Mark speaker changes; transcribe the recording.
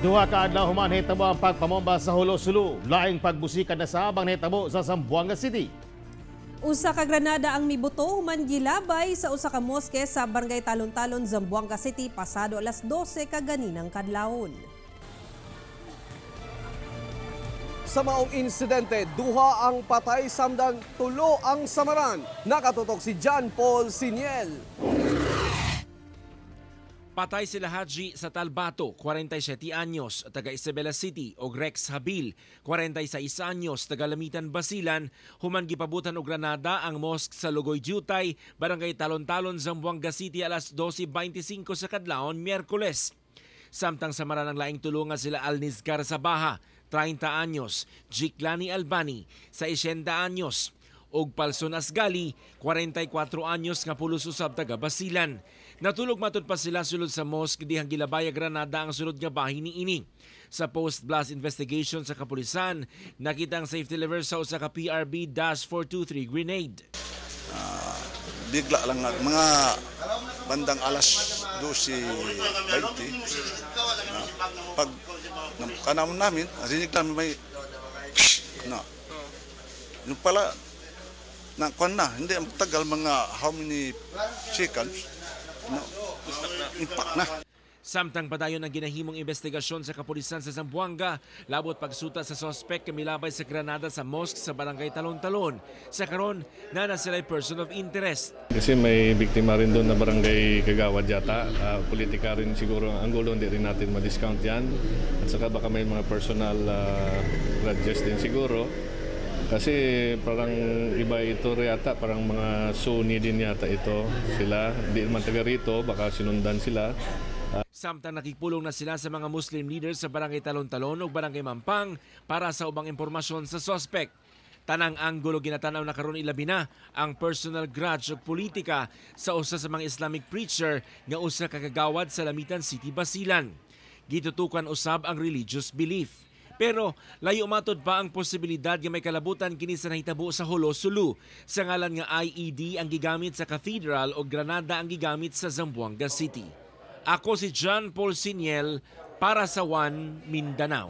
Speaker 1: Duha ka adlaw human hitabo ang pagpamomba sa Hulo-Sulu, laing pagbusikan na sa abang hitabo sa Zamboanga City.
Speaker 2: Usa ka granada ang mibuto human gilabay sa usa ka mosque sa Barangay Talon-talon, Zamboanga City pasado alas 12 kaganinang kadlawon.
Speaker 3: Sa maong insidente, duha ang patay samdang tulo ang samaran. Nakatutok si John Paul Siniel.
Speaker 4: Patay sila Haji sa Talbato, 47 anyos, taga Isabela City, o Rex Habil, 46 anyos, taga Lamitan, Basilan, human gipabutan og Granada ang mosque sa Logoy Diutay, Barangay Talon-talon, Zamboanga City alas 12:25 sa kadlawon, Miyerkules. Samtang samaran ang laing tulungan sila Alnizgar Sabaha, 30 anyos, Jiklani Albani, 60 anyos, og Palson Asgali, 44 anyos nga pulos usab taga Basilan. Natulog matud pa sila sulod sa mosque dihang gilabaya Granada ang sulod nga bahin niini. Sa post-blast investigation sa kapulisan, nakita ang safety lever sa usa ka PRB-423 grenade.
Speaker 5: Bigla lang mga bandang alas 12:20. Pag kanamon namin, rinig namin may yung pala hindi ang tagal mga how many seconds impact na.
Speaker 4: Samtang padayon ang ginahimong investigasyon sa kapulisan sa Zamboanga, labot pagsuta sa sospek kamilabay sa Granada sa mosque sa Barangay Talon-talon. Sa karon, na sila person of interest.
Speaker 6: Kasi may biktima rin doon na barangay kagawad yata. Politika rin siguro ang gulo, hindi rin natin ma-discount yan. At saka baka may mga personal grudges din siguro. Kasi parang iba ito yata, parang mga Sony din yata ito sila. Hindi naman taga rito, baka sinundan sila.
Speaker 4: Samtang nakipulong na sila sa mga Muslim leaders sa Barangay Talon-talon o Barangay Mampang para sa ubang impormasyon sa suspect. Tanang anggulo ginatanaw na karon ilabi na ang personal grudge o politika sa usa sa mga Islamic preacher nga usa ka kagawad sa Lamitan City, Basilan. Gitutukan usab ang religious belief. Pero layo matod pa ang posibilidad nga may kalabutan kini sa nahitabo sa Hulo-Sulu sa ngalan nga IED ang gigamit sa Cathedral o Granada ang gigamit sa Zamboanga City. Ako si John Paul Siniel para sa One Mindanao.